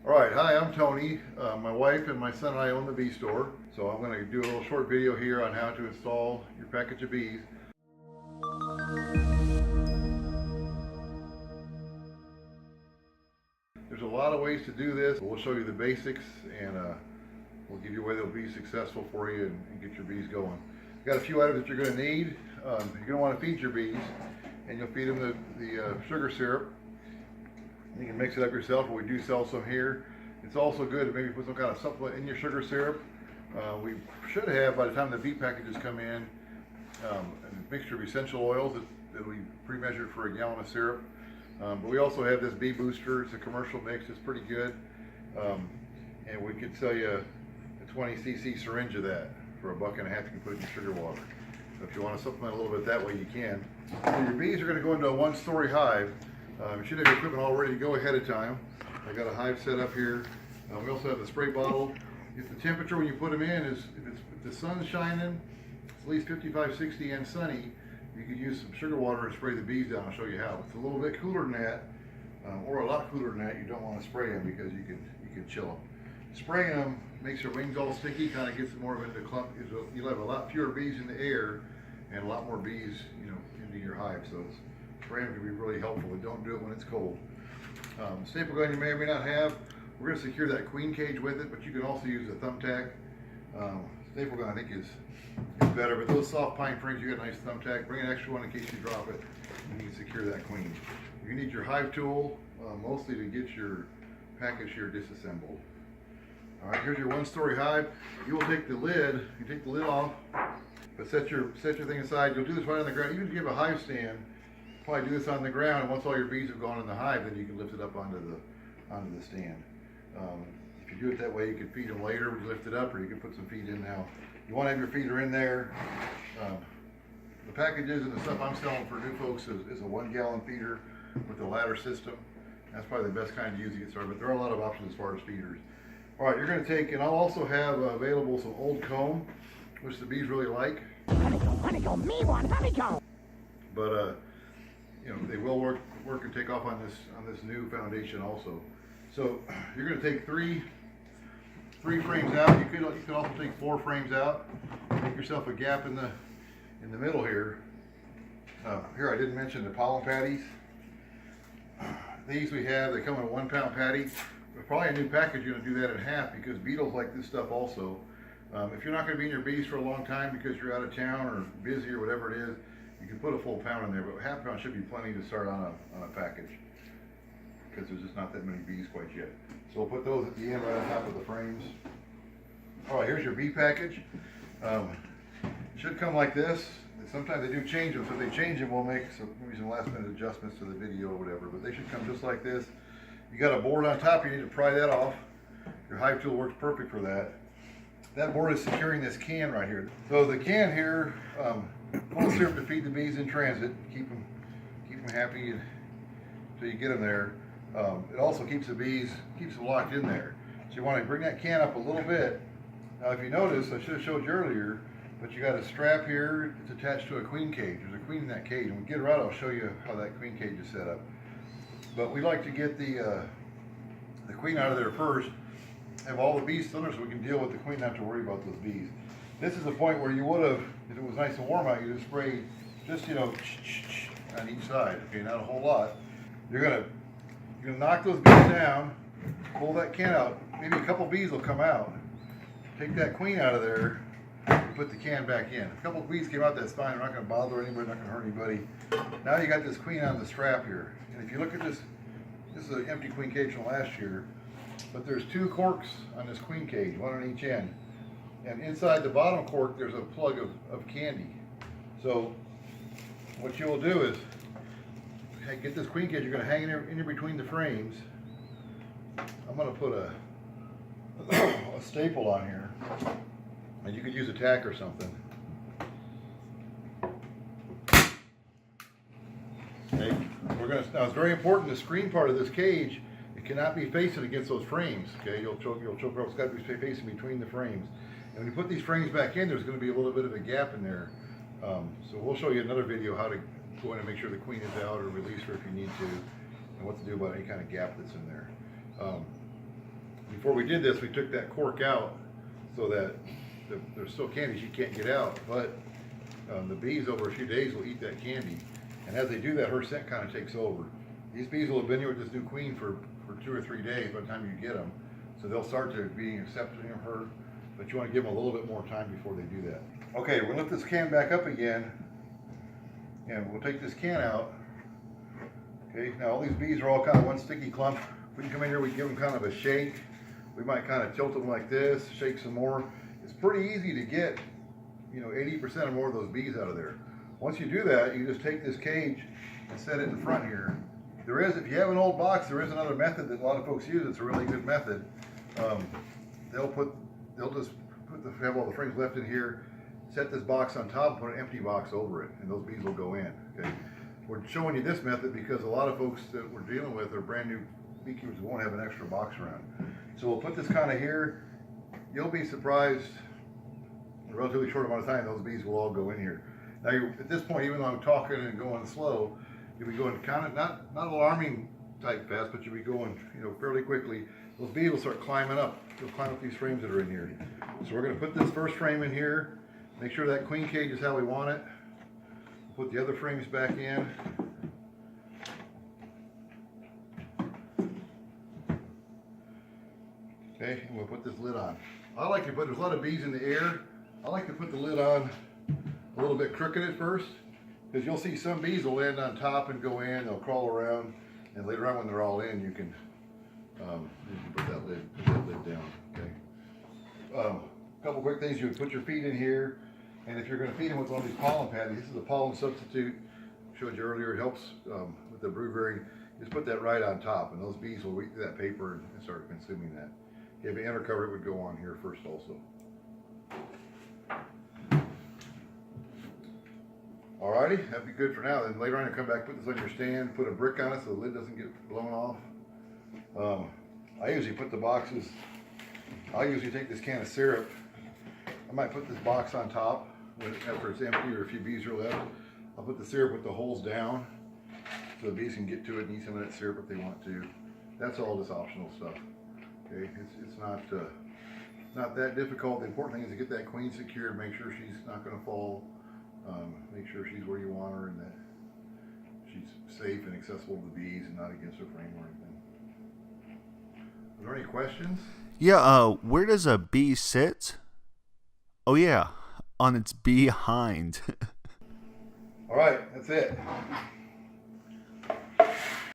Alright, hi, I'm Tony. My wife and my son and I own the bee store. So I'm going to do a little short video here on how to install your package of bees. There's a lot of ways to do this. We'll show you the basics and we'll give you a way that'll be successful for you and get your bees going. We've got a few items that you're going to need. You're going to want to feed your bees, and you'll feed them the sugar syrup. You can mix it up yourself, but we do sell some here. It's also good to maybe put some kind of supplement in your sugar syrup. We should have, by the time the bee packages come in, a mixture of essential oils that we pre-measured for a gallon of syrup. But we also have this bee booster. It's a commercial mix. It's pretty good. And we could sell you a 20 cc syringe of that for $1.50. You can put it in your sugar water. So if you want to supplement a little bit that way, you can. So your bees are going to go into a one-story hive. You should have your equipment all ready to go ahead of time. I got a hive set up here. We also have the spray bottle. If the temperature when you put them in is, if the sun's shining, it's at least 55, 60 and sunny, you could use some sugar water and spray the bees down. I'll show you how. It's a little bit cooler than that, or a lot cooler than that. You don't want to spray them because you can chill them. Spraying them makes your wings all sticky, kind of gets more of it into clump. You'll have a lot fewer bees in the air and a lot more bees, into your hive. So spraying can be really helpful, but don't do it when it's cold. Staple gun you may or may not have. We're going to secure that queen cage with it, but you can also use a thumbtack. Staple gun I think is better, but those soft pine frames, you got a nice thumbtack. Bring an extra one in case you drop it, and you can secure that queen. You need your hive tool, mostly to get your package here disassembled. All right, here's your one-story hive. You will take the lid. You take the lid off, but set your thing aside. You'll do this right on the ground. Even if you have a hive stand, probably do this on the ground, and once all your bees have gone in the hive, then you can lift it up onto the stand. If you do it that way, you can feed them later when you lift it up, or you can put some feed in now. You want to have your feeder in there. The packages and the stuff I'm selling for new folks is a 1 gallon feeder with a ladder system. That's probably the best kind to use to get started, but there are a lot of options as far as feeders. All right, you're going to take, and I'll also have available some old comb, which the bees really like. Honeycomb, me want honeycomb. But they will work and take off on this new foundation also. So you're going to take three frames out. You could also take 4 frames out. Make yourself a gap in the middle here. Here I didn't mention the pollen patties. These we have. They come in a 1 pound patty. But probably a new package, you're going to do that in half because beetles like this stuff also. If you're not going to be in your bees for a long time because you're out of town or busy or whatever it is, you can put a full pound in there, but half pound should be plenty to start on a package because there's just not that many bees quite yet. So we'll put those at the end right on top of the frames. All right, here's your bee package. It should come like this. Sometimes they do change them, so if they change them, we'll make maybe some last minute adjustments to the video or whatever, but they should come just like this. You got a board on top, you need to pry that off. Your hive tool works perfect for that. That board is securing this can right here. So the can here, full of syrup to feed the bees in transit, keep them happy until you get them there. It also keeps them locked in there. So you want to bring that can up a little bit. Now if you notice, I should have showed you earlier, but you got a strap here. It's attached to a queen cage. There's a queen in that cage. When we get her out, I'll show you how that queen cage is set up. But we like to get the queen out of there first, have all the bees still there so we can deal with the queen, not to worry about those bees. This is the point where you would have, if it was nice and warm out, you just spray just, on each side, okay, not a whole lot. You're gonna knock those bees down, pull that can out, maybe a couple bees will come out. Take that queen out of there and put the can back in. If a couple of bees came out, that's fine, they're not gonna bother anybody, not gonna hurt anybody. Now you got this queen on the strap here. And if you look at this is an empty queen cage from last year, but there's 2 corks on this queen cage, 1 on each end. And inside the bottom cork, there's a plug of candy. So what you will do is get this queen cage, you're going to hang it in between the frames. I'm going to put a staple on here, and you could use a tack or something. Okay. Now it's very important, the screen part of this cage, it cannot be facing against those frames. Okay, you'll choke up. It's got to be facing between the frames. And when you put these frames back in, there's going to be a little bit of a gap in there. So we'll show you another video how to go in and make sure the queen is out or release her if you need to, and what to do about any kind of gap that's in there. before we did this, we took that cork out so that there's still candy she can't get out, but the bees over a few days will eat that candy. And as they do that, her scent kind of takes over. These bees will have been here with this new queen for 2 or 3 days by the time you get them. So they'll start to be accepting of her, but you want to give them a little bit more time before they do that. Okay, we'll lift this can back up again, and we'll take this can out. Okay, now all these bees are all kind of one sticky clump. We can come in here, we give them kind of a shake. We might kind of tilt them like this, shake some more. It's pretty easy to get, 80% or more of those bees out of there. Once you do that, you just take this cage and set it in front here. If you have an old box, there is another method that a lot of folks use. It's a really good method. They'll just have all the frames left in here, set this box on top, and put an empty box over it, and those bees will go in. Okay. We're showing you this method because a lot of folks that we're dealing with are brand new beekeepers who won't have an extra box around. So we'll put this kind of here. You'll be surprised in a relatively short amount of time, those bees will all go in here. Now, at this point, even though I'm talking and going slow, you'll be going kind of not alarming type fast, but you'll be going fairly quickly. Those bees will start climbing up. They'll climb up these frames that are in here. So we're going to put this first frame in here. Make sure that queen cage is how we want it. Put the other frames back in. Okay, and we'll put this lid on. There's a lot of bees in the air. I like to put the lid on a little bit crooked at first, because you'll see some bees will land on top and go in, they'll crawl around, and later on when they're all in, you can put that lid down, okay? A couple quick things, you would put your feed in here, and if you're going to feed them with one of these pollen patties, this is a pollen substitute, I showed you earlier, it helps with the brood rearing. Just put that right on top, and those bees will eat that paper and start consuming that. If you have an inner cover, it would go on here first also. Alrighty, that'd be good for now. Then later on, you come back, put this on your stand, put a brick on it so the lid doesn't get blown off. I usually put the boxes, I usually take this can of syrup. I might put this box on top after it's empty or a few bees are left. I'll put the syrup with the holes down so the bees can get to it and eat some of that syrup if they want to. That's all just optional stuff. Okay, it's not that difficult. The important thing is to get that queen secured, make sure she's not going to fall. Make sure she's where you want her and that she's safe and accessible to the bees and not against a frame or anything. Are there any questions? Yeah, where does a bee sit? Oh yeah, on its behind. All right, that's it.